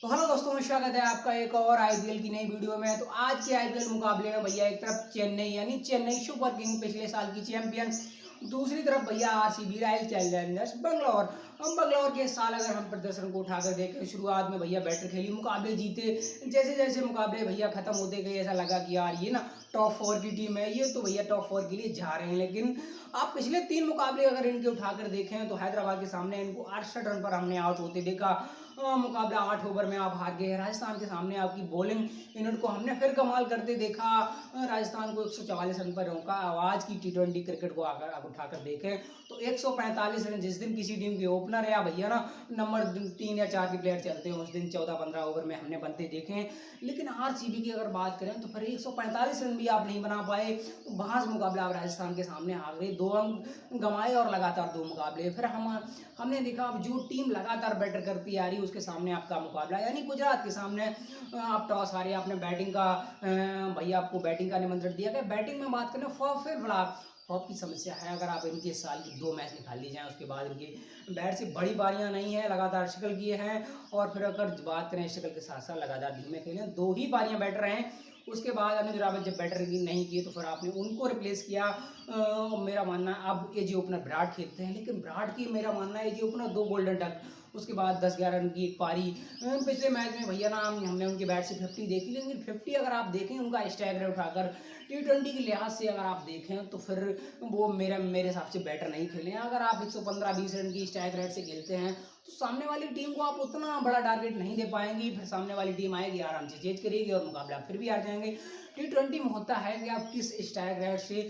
तो हेलो दोस्तों, में स्वागत है आपका एक और आईपीएल की नई वीडियो में। तो आज के आईपीएल मुकाबले में भैया एक तरफ चेन्नई यानी चेन्नई सुपर किंग पिछले साल की चैंपियन, दूसरी तरफ भैया आरसीबी रॉयल चैलेंजर्स बेंगलोर। हम बेंगलोर के साल अगर हम प्रदर्शन को उठाकर देखें, शुरुआत में भैया बैटर खेली, मुकाबले जीते। जैसे जैसे मुकाबले भैया खत्म होते गए ऐसा लगा कि यार ये ना टॉप 4 की टीम है, ये तो भैया टॉप 4 के लिए जा रहे हैं। लेकिन आप पिछले 3 मुकाबले अगर इनके उठाकर देखें तो हैदराबाद के सामने इनको 68 रन पर हमने आउट होते देखा। मुकाबला 8 ओवर में आप हार गए। राजस्थान के सामने आपकी बॉलिंग यूनिट को हमने फिर कमाल करते देखा। राजस्थान को 144 रन पर रोका। आज की टी20 क्रिकेट को अगर उठाकर देखें तो 145 रन जिस दिन किसी टीम के ओपनर या भैया ना नंबर 3 या 4 के प्लेयर चलते हैं, उस दिन 14-15 ओवर में हमने बनते देखे हैं। लेकिन आरसीबी की अगर बात करें तो फिर 145 रन भी आप नहीं बना पाए। तो वहां से मुकाबला आप राजस्थान के सामने हार गए, 2 अंक गंवाए और लगातार 2 मुकाबले। फिर हमने देखा अब जो टीम लगातार बैटर करती आ रही है उसके सामने आपका मुकाबला, यानी गुजरात के सामने आप टॉस हारे। आपने बैटिंग का भैया आपको बैटिंग का निमंत्रण दिया गया। बैटिंग में बात करें फिर बड़ा फॉप की समस्या है। अगर आप इनके साल की 2 मैच निकाल ली जाए, उसके बाद इनके बैट से बड़ी पारियां नहीं है, लगातार शक्ल किए हैं। और फिर अगर बात करें शक्ल के साथ साथ लगातार धीमे खेले, 2 ही पारियां बैटर हैं। उसके बाद अनुज रावत जब बैटर नहीं किए तो फिर आपने उनको रिप्लेस किया। मेरा मानना है अब एजी ओपनर विराट खेलते हैं, लेकिन विराट की मेरा मानना है एजी ओपनर 2 गोल्डन डक, उसके बाद 10-11 रन की एक पारी। पिछले मैच में भैया ना हमने उनके बैट से 50 देखी, लेकिन 50 अगर आप देखें उनका स्ट्राइक रेट उठाकर टी20 के लिहाज से अगर आप देखें तो फिर वो मेरे हिसाब से बैटर नहीं खेले हैं। अगर आप 115-20 रन की स्ट्राइक रेट से खेलते हैं तो सामने वाली टीम को आप उतना बड़ा टारगेट नहीं दे पाएंगी। फिर सामने वाली टीम आएगी, आराम से चेज करेगी और मुकाबला फिर भी हार जाएंगे। टी20 में होता है कि आप किस स्ट्राइक रेट से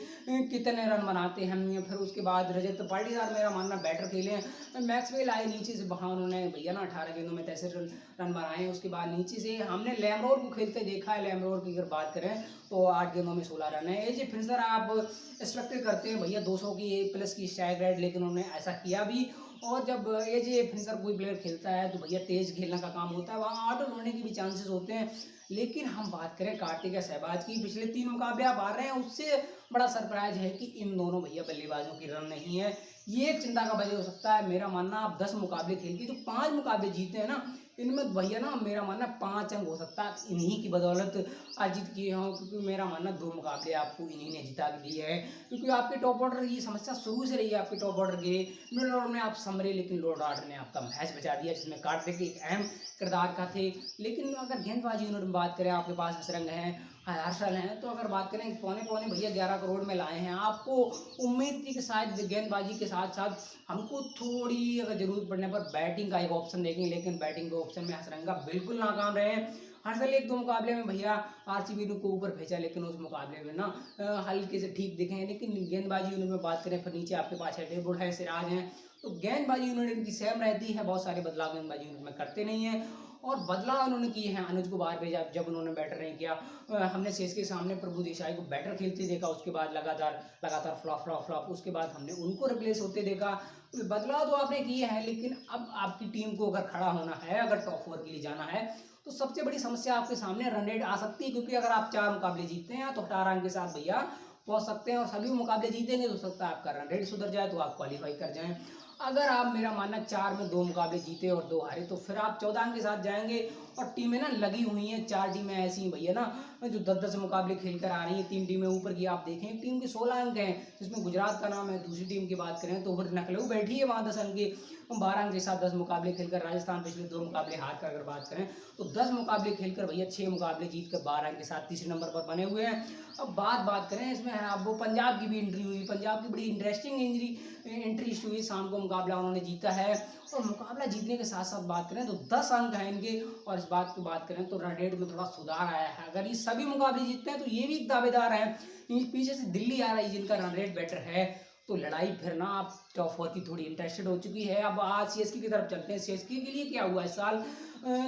कितने रन बनाते हैं। फिर उसके बाद रजत पाटीदार मेरा मानना बैटर खेले, मैक्सवेल आए नीचे से, वहाँ उन्होंने भैया ना 18 गेंदों में 63 रन बनाए। उसके बाद नीचे से हमने लैमरोर को खेलते देखा है। लैमरोर की अगर बात करें तो 8 गेंदों में 16 रन है। एज फिनिशर आप एक्सपेक्ट करते हैं भैया 200 की प्लस की स्ट्राइक रेट, लेकिन उन्होंने ऐसा किया भी। और जब एज फिनिशर कोई प्लेयर खेलता है तो भैया तेज खेलने का काम होता है, वहाँ आउट होने के भी चांसेस होते हैं। लेकिन हम बात करें कार्तिक या सहबाज की, पिछले 3 मुकाबले आप हार रहे हैं, उससे बड़ा सरप्राइज है कि इन दोनों भैया बल्लेबाजों की रन नहीं है। ये एक चिंता का वजह हो सकता है। मेरा मानना आप 10 मुकाबले खेल के जो 5 मुकाबले जीते हैं ना, इनमें भैया ना मेरा मानना 5 अंक हो सकता है इन्हीं की बदौलत अर्जित किए हों, क्योंकि मेरा मानना 2 मुकाबले आपको इन्हीं ने जिता के दिए हैं। क्योंकि आपके टॉप ऑर्डर की समस्या शुरू से रही है। आपके टॉप ऑर्डर के मिडल ऑर्डर में आप समरे, लेकिन लोअर ऑर्डर ने आपका मैच बचा दिया, जिसमें कार्तिक एक अहम किरदार का थे। लेकिन अगर गेंदबाजी यूनिट में बात करें, आपके पास हसरंग हैं, हर्षल हैं, तो अगर बात करें पौने पौने भैया 11 करोड़ में लाए हैं। आपको उम्मीद थी कि शायद गेंदबाजी के साथ साथ हमको थोड़ी अगर जरूरत पड़ने पर बैटिंग का एक ऑप्शन देखेंगे, लेकिन बैटिंग के ऑप्शन में हसरंगा बिल्कुल नाकाम रहे हैं। हर्षल 1-2 मुकाबले में भैया आरसीबी को ऊपर भेजा, लेकिन उस मुकाबले में ना हल्के से ठीक दिखे हैं। लेकिन गेंदबाजी यूनिट में बात करें, फिर नीचे आपके पास है डेवुड है, सिराज हैं, तो गेंदबाजी यूनिट इनकी सेम रहती है। बहुत सारे बदलाव गेंदबाजी यूनिट में करते नहीं है। और बदलाव उन्होंने किए हैं, अनुज को बाहर भेजा जब उन्होंने बैटर नहीं किया। हमने शेष के सामने प्रभु देसाई को बैटर खेलते देखा, उसके बाद लगातार फ्लॉप फ्लॉप फ्लॉप, उसके बाद हमने उनको रिप्लेस होते देखा। बदलाव तो आपने किए हैं, लेकिन अब आपकी टीम को अगर खड़ा होना है, अगर टॉप 4 के लिए जाना है, तो सबसे बड़ी समस्या आपके सामने रन रेट आ सकती है। क्योंकि अगर आप 4 मुकाबले जीतते हैं तो 18 अंक के साथ भैया पहुंच सकते हैं, और सभी मुकाबले जीतेंगे तो सकता है आपका रन रेट सुधर जाए, तो आप क्वालिफाई कर जाएं। अगर आप मेरा मानना 4 में 2 मुकाबले जीते और 2 हारे, तो फिर आप 14 अंक के साथ जाएंगे। और टीमें ना लगी हुई हैं, 4 टीमें ऐसी भैया ना जो 10-10 मुकाबले खेलकर आ रही हैं। 3 टीमें ऊपर की आप देखें, एक टीम के 16 अंक हैं, जिसमें गुजरात का नाम है। दूसरी टीम की बात करें तो फिर लखनऊ बैठी है वहाँ 10 अंक के, 12 अंक के साथ 10 मुकाबले खेलकर। राजस्थान पिछले 2 मुकाबले हार कर अगर बात करें तो 10 मुकाबले खेलकर भैया 6 मुकाबले जीतकर 12 अंक के साथ तीसरे नंबर पर बने हुए हैं। अब बात करें इसमें है, अब वो पंजाब की भी एंट्री हुई। पंजाब की बड़ी इंटरेस्टिंग एंट्री हुई, शाम को मुकाबला उन्होंने जीता है। और मुकाबला जीतने के साथ साथ बात करें तो 10 अंक हैं इनके। और इस बात की बात करें तो रन रेट में थोड़ा सुधार आया है। अगर ये सभी मुकाबले जीतते हैं तो ये भी एक दावेदार है। पीछे से दिल्ली आ रही है जिनका रन रेट बेटर है, तो लड़ाई फिर ना आप टॉप 4 की थोड़ी इंटरेस्टेड हो चुकी है। अब आज सीएसके की तरफ चलते हैं। सीएसके के लिए क्या हुआ इस साल,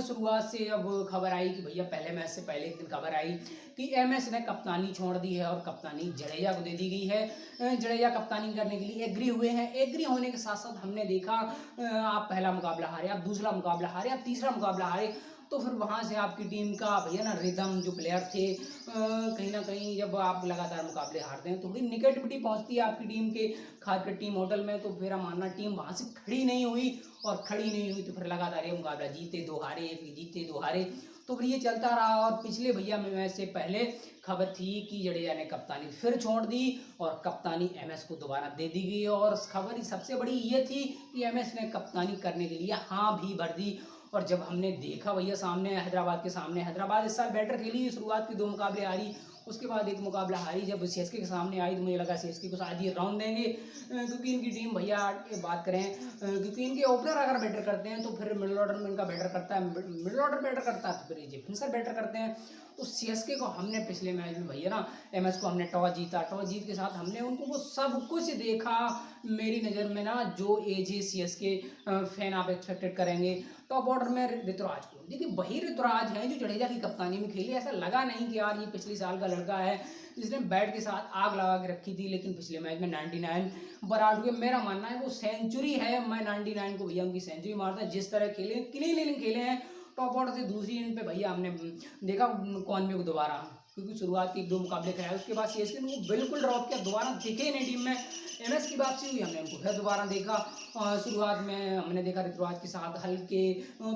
शुरुआत से अब खबर आई कि भैया पहले मैच से पहले एक दिन खबर आई कि एमएस ने कप्तानी छोड़ दी है और कप्तानी जडेजा को दे दी गई है। जडेजा कप्तानी करने के लिए एग्री हुए हैं। एग्री होने के साथ साथ हमने देखा आप पहला मुकाबला हारे, आप दूसरा मुकाबला हारे, आप तीसरा मुकाबला हारे, तो फिर वहाँ से आपकी टीम का भैया ना रिदम जो प्लेयर थे कहीं ना कहीं जब आप लगातार मुकाबले हारते हैं तो थोड़ी निगेटिविटी पहुँचती है आपकी टीम के, खासकर टीम होटल में। तो मेरा मानना टीम वहाँ से खड़ी नहीं हुई, और खड़ी नहीं हुई तो फिर लगातार ये मुकाबला जीते दो हारे, जीते दो हारे, तो फिर ये चलता रहा। और पिछले भैया मैच से पहले खबर थी कि जडेजा ने कप्तानी फिर छोड़ दी और कप्तानी एमएस को दोबारा दे दी गई, और खबर सबसे बड़ी ये थी कि एमएस ने कप्तानी करने के लिए हाँ भी भर दी। और जब हमने देखा भैया सामने हैदराबाद के सामने, हैदराबाद इस साल बेटर खेली, शुरुआत के 2 मुकाबले हारी, उसके बाद 1 मुकाबला हारी। जब सीएसके के सामने आई तो मुझे लगा सीएसके को शायद ये राउंड देंगे, क्योंकि इनकी टीम भैया बात करें, क्योंकि इनके ओपनर अगर बैटर करते हैं तो फिर मिडिल ऑर्डर में इनका बैटर करता है, मिडिल ऑर्डर बैटर करता है तो फिर ये फिनिशर बैटर करते हैं। तो सीएसके को हमने पिछले मैच में भैया ना एमएस को हमने टॉस जीता, टॉस जीत के साथ हमने उनको वो सब कुछ देखा मेरी नज़र में ना जो एजे सीएसके फैन आप एक्सपेक्टेड करेंगे। टॉप ऑर्डर में ऋतुराज को देखिए, वही ऋतुराज है जो जडेजा की कप्तानी में खेले। ऐसा लगा नहीं कि यार ये पिछले साल का लड़का है जिसने बैट के साथ आग लगा के रखी थी, लेकिन पिछले मैच में 99 बराबर हुए। मेरा मानना है वो सेंचुरी है, मैं 99 को भैया उनकी सेंचुरी मारता। जिस तरह खेले, क्लीन इनिंग खेले हैं टॉप ऑर्डर से, दूसरी इनिंग पे भैया हमने देखा कॉनवे को दोबारा, क्योंकि शुरुआत के 1-2 मुकाबले कराए, उसके बाद सीएसके ने बिल्कुल ड्रॉप किया, दोबारा दिखे नहीं टीम में। एमएस की वापसी हुई, हमने उनको फिर दोबारा देखा। शुरुआत में हमने देखा ऋतुराज के साथ हल्के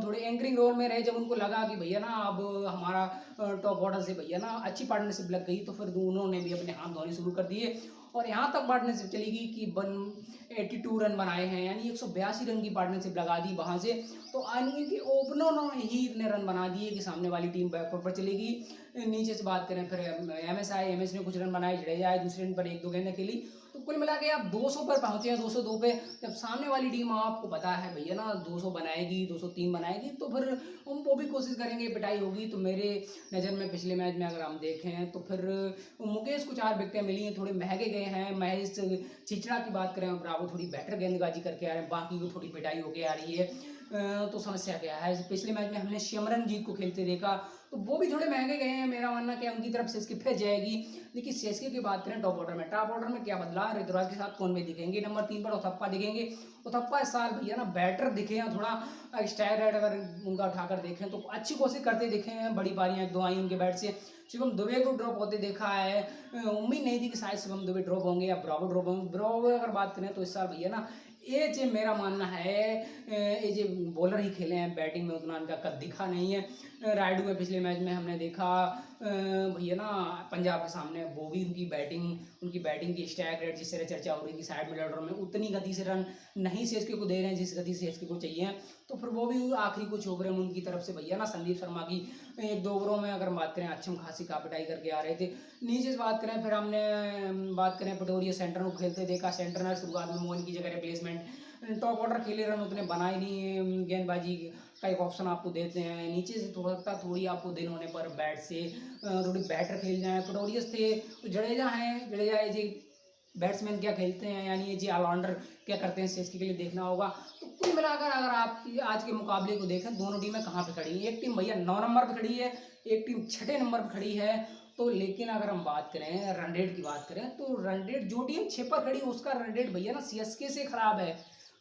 थोड़े एंकरिंग रोल में रहे, जब उनको लगा कि भैया ना अब हमारा टॉप ऑर्डर से भैया ना अच्छी पार्टनरशिप लग गई, तो फिर उन्होंने भी अपने हाथ धोने शुरू कर दिए, और यहाँ तक पार्टनरशिप चली गई कि 182 रन बनाए हैं, यानी 182 रन की पार्टनरशिप लगा दी वहाँ से। तो इनके ओपनरों ने ही इतने रन बना दिए कि सामने वाली टीम बैकफुट पर चलेगी। नीचे से बात करें फिर एमएस ने कुछ रन बनाए, जडेजा आए दूसरे रन पर 1-2 गेंदें खेली, तो कुल मिला के आप 200 पर पहुंचे हैं, 202 पे। जब सामने वाली टीम आपको पता है भैया ना 200 बनाएगी, 203 बनाएगी, तो फिर वो भी कोशिश करेंगे, पिटाई होगी। तो मेरे नज़र में पिछले मैच में अगर हम देखें तो फिर मुकेश को 4 विकेटें मिली हैं, थोड़े महंगे गए हैं। महेश छिचड़ा की बात करें, ब्रावो थोड़ी बेटर गेंदबाजी करके आ रहे हैं, बाकी को थोड़ी पिटाई होके आ रही है। तो समस्या क्या है, पिछले मैच में हमने सिमरनजीत को खेलते देखा, तो वो भी थोड़े महंगे गए हैं। मेरा मानना क्या उनकी तरफ से इसकी फिर जाएगी। लेकिन सीएसके की बात करें टॉप ऑर्डर में, टॉप ऑर्डर में क्या बदला, ऋतुराज के साथ कौन में दिखेंगे, नंबर 3 पर उथप्पा दिखेंगे। उथप्पा इस साल भैया ना बैटर दिखे हैं, थोड़ा स्ट्राइक रेट अगर उनका उठाकर देखें तो अच्छी कोशिश करते दिखे हैं, बड़ी पारियां 2 आई उनके बैट से। शिवम दुबे को ड्रॉप होते देखा है, उम्मीद नहीं थी कि शायद शिवम दुबे ड्रॉप होंगे या ब्रावो ड्रॉप होंगे। ब्रावो अगर बात करें तो इस साल भैया ना एज मेरा मानना है एज बॉलर ही खेले हैं, बैटिंग में उतना इनका कद दिखा नहीं है। रायडू में पिछले मैच में हमने देखा भैया ना पंजाब के सामने वो भी उनकी बैटिंग की स्ट्राइक रेट जिस तरह चर्चा हो रही थी साइड मिडल ऑर्डर में, उतनी गति से रन नहीं सीएसके को दे रहे हैं जिस गति से सीएसके को चाहिए। तो फिर वो भी आखिरी कुछ ओवर में उनकी तरफ से भैया ना संदीप शर्मा की 1-2 ओवरों में अगर बात करें अच्छम खासी का पिटाई करके आ रहे थे। नीचे से बात करें, फिर हमने बात करें पटोरिया सेंटर को खेलते देखा, सेंटर में शुरुआत में मोहन की जगह रिप्लेसमेंट, टॉप ऑर्डर खेले, रन उतने बनाए नहीं, गेंदबाजी का एक ऑप्शन आपको देते हैं। नीचे से थोड़ी आपको दिन होने पर बैट से थोड़ी बैटर खेल जाए। पटोरियस थे तो जडेजा हैं, जडेजा जी बैट्समैन क्या खेलते हैं, यानी ये जी ऑलराउंडर क्या करते हैं, सीएसके के लिए देखना होगा। तो कुल मिलाकर अगर आप आज के मुकाबले को देखें, दोनों टीमें कहाँ पे खड़ी हैं, एक टीम भैया 9 नंबर पर खड़ी है, एक टीम 6 नंबर पर खड़ी है। तो लेकिन अगर हम बात करें रन रेट की बात करें तो रन रेट जो टीम 6 पर खड़ी है उसका रन रेट भैया ना सीएसके से खराब है।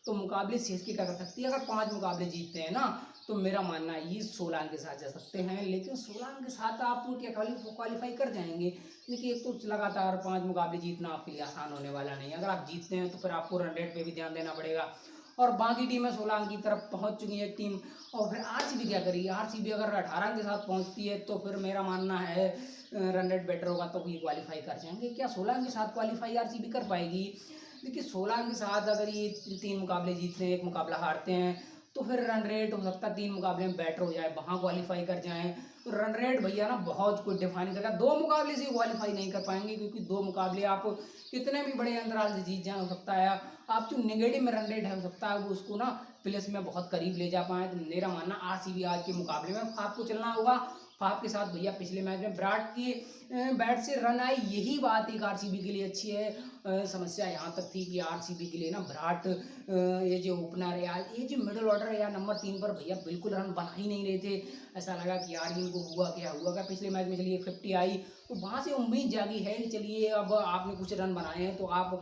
तो मुकाबले सीएसके क्या कर सकती है, अगर 5 मुकाबले जीतते हैं ना तो मेरा मानना है ये 16 अंक के साथ जा सकते हैं। लेकिन 16 अंक के साथ आप क्या क्वालिफाई कर जाएंगे, देखिए एक तो लगातार 5 मुकाबले जीतना आपके लिए आसान होने वाला नहीं है। अगर आप जीतते हैं तो फिर आपको रन रेट पे भी ध्यान देना पड़ेगा, और बाकी टीमें 16 अंक की तरफ पहुंच चुकी है एक टीम। और फिर आरसीबी क्या करेगी, आरसीबी अगर 18 अंक के साथ पहुंचती है तो फिर मेरा मानना है रन रेट बेटर होगा तो ये क्वालिफाई कर जाएंगे। क्या 16 अंक के साथ क्वालिफाई आरसीबी कर पाएगी? देखिए 16 अंक के साथ अगर ये 3 मुकाबले जीतते हैं, 1 मुकाबला हारते हैं, तो फिर रन रेट हो सकता है 3 मुकाबले में बेटर हो जाए, वहाँ क्वालिफाई कर जाएं। तो रन रेट भैया ना बहुत कुछ डिफाइन करेगा। 2 मुकाबले से क्वालिफाई नहीं कर पाएंगे, क्योंकि 2 मुकाबले आप कितने भी बड़े अंतराल से जीत जाए, हो सकता है आप जो नेगेटिव में रन रेट है हो सकता है वो उसको ना प्लस में बहुत करीब ले जा पाए। तो मेरा मानना आरसीबी आज के मुकाबले में आपको चलना होगा फाफ के साथ। भैया पिछले मैच में विराट की बैट से रन आए, यही बात एक आरसीबी के लिए अच्छी है। समस्या यहाँ तक थी कि आरसीबी के लिए ना विराट ये जो ओपनर है यार, ये जो मिडिल ऑर्डर है यार, नंबर 3 पर भैया बिल्कुल रन बना ही नहीं रहे थे। ऐसा लगा कि यार इनको हुआ क्या पिछले मैच में चलिए 50 आई, तो वहाँ से उम्मीद जागी है कि चलिए अब आपने कुछ रन बनाए हैं तो आप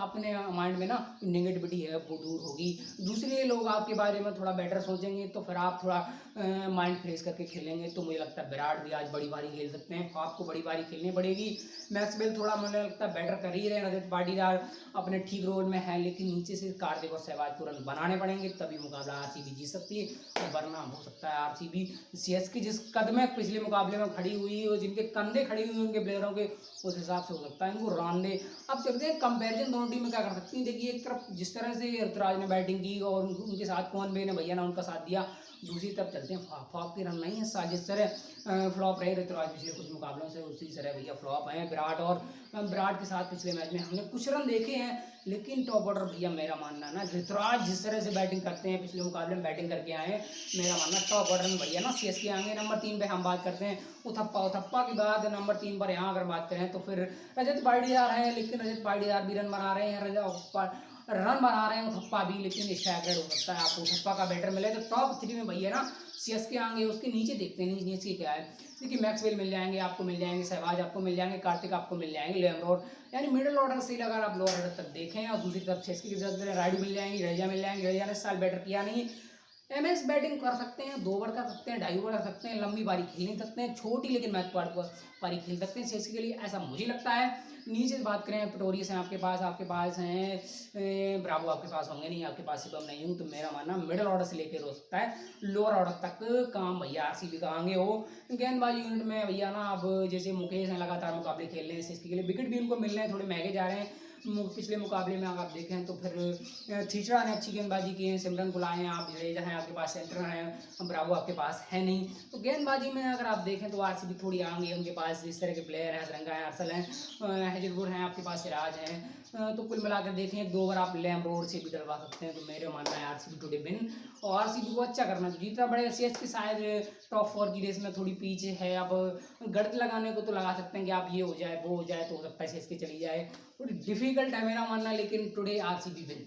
अपने माइंड में ना नेगेटिविटी है वो दूर होगी, दूसरे लोग आपके बारे में थोड़ा बेटर सोचेंगे, तो फिर आप थोड़ा माइंड फ्रेश करके खेलेंगे। तो मुझे लगता है विराट भी आज बड़ी बारी खेल सकते हैं, आपको बड़ी बारी खेलनी पड़ेगी। मैक्सवेल थोड़ा मुझे लगता है बेटर कर ही रहे हैं, रजत पाटीदार अपने ठीक रोल में है, लेकिन नीचे से कार्तिक और सहवाग को रन बनाने पड़ेंगे, तभी मुकाबला आरसीबी जीत सकती है। और वरना हो सकता है आरसीबी सीएसके जिस कदम में पिछले मुकाबले में खड़ी हुई और जिनके कंधे खड़ी हुई उनके प्लेयरों के, उस हिसाब से हो सकता है इनको रन दे। अब चलते हैं कंपैरिजन दोनों टीम में क्या कर सकती है। देखिए एक तरफ जिस तरह से ऋतुराज ने बैटिंग की और उनके साथ कौन बे ने भैया ने उनका साथ दिया, दूसरी तरफ चलते हैं फ्लॉप की रन नहीं है, साजिश तरह फ्लॉप रहे ऋतुराज पिछले कुछ मुकाबलों से, उसी तरह भैया फ्लॉप हैं विराट के साथ पिछले मैच में हमने कुछ रन देखे हैं, लेकिन टॉप ऑर्डर भैया मेरा मानना ना ऋतुराज जिस तरह से बैटिंग करते हैं, पिछले मुकाबले में बैटिंग करके आए हैं, मेरा मानना टॉप ऑर्डर में भैया ना सीएसके आएंगे। नंबर 3 पे हम बात करते हैं उथप्पा के बाद नंबर 3 पर यहाँ अगर बात करें तो फिर रजत पाटीदार है, लेकिन रजत पाटीदार भी रन बना रहे हैं, रन बना रहे हैं उथप्पा भी, लेकिन स्ट्राइक रेट हो सकता है आपको उथप्पा का बैटर मिले। तो टॉप 3 में भैया ना सीएसके आएंगे, उसके नीचे देखते हैं नीचे क्या है। देखिए मैक्सवेल मिल जाएंगे आपको, मिल जाएंगे सहवाग आपको मिल जाएंगे, कार्तिक आपको मिल जाएंगे, लेमरोड, यानी मिडिल ऑर्डर से अगर आप लोअर ऑर्डर तक देखें। और दूसरी तरफ सीएसके की तरफ राइड मिल जाएंगे, रजा मिल जाएंगे, रजा ने इस साल बैटर किया नहीं, एमएस बैटिंग कर सकते हैं, 2 ओवर कर सकते हैं, 2.5 ओवर कर सकते हैं, लंबी पारी खेल नहीं सकते हैं, छोटी लेकिन मैच पारी खेल सकते हैं सीएसके के लिए, ऐसा मुझे लगता है। नीचे से बात करें पिटोरियस हैं आपके पास हैं ब्रावो, आपके पास होंगे नहीं, आपके पास शिवम नहीं हूँ, तो मेरा मानना मिडिल ऑर्डर से लेकर हो सकता है लोअर ऑर्डर तक काम भैया आरसीबी का आगे हो। गेंदबाजी यूनिट में भैया ना अब जैसे मुकेश हैं लगातार मुकाबले खेल रहे हैं सीएसके के लिए, विकेट भी उनको मिल रहे हैं, थोड़े महंगे जा रहे हैं पिछले मुकाबले में अगर आप देखें तो। फिर थीचड़ा ने अच्छी गेंदबाजी की है, सिमरन को लाए हैं आप, जडेजा हैं आपके पास, सेंटर हैं, ब्रावो आपके पास है नहीं, तो गेंदबाजी में अगर आप देखें तो आरसीबी थोड़ी आगे है, उनके पास इस तरह के प्लेयर हैं, रंगा है, अरसल हैं, हैजलवुड हैं आपके पास, सिराज हैं, तो कुल मिलाकर देखें 2 ओवर आप लेमरोड से भी डलवा सकते हैं, तो मेरे मानना है आरसीबी टुडे विन। और आरसीबी को अच्छा करना तो जीतना पड़ेगा। सीएसके शायद टॉप 4 की रेस में थोड़ी पीछे है, अब गढ़ लगाने को तो लगा सकते हैं कि आप ये हो जाए वो हो जाए, तो हो सकता है सीएसके चली जाए, थोड़ी डिफिकल्ट है मेरा मानना, लेकिन टुडे आरसीबी विन।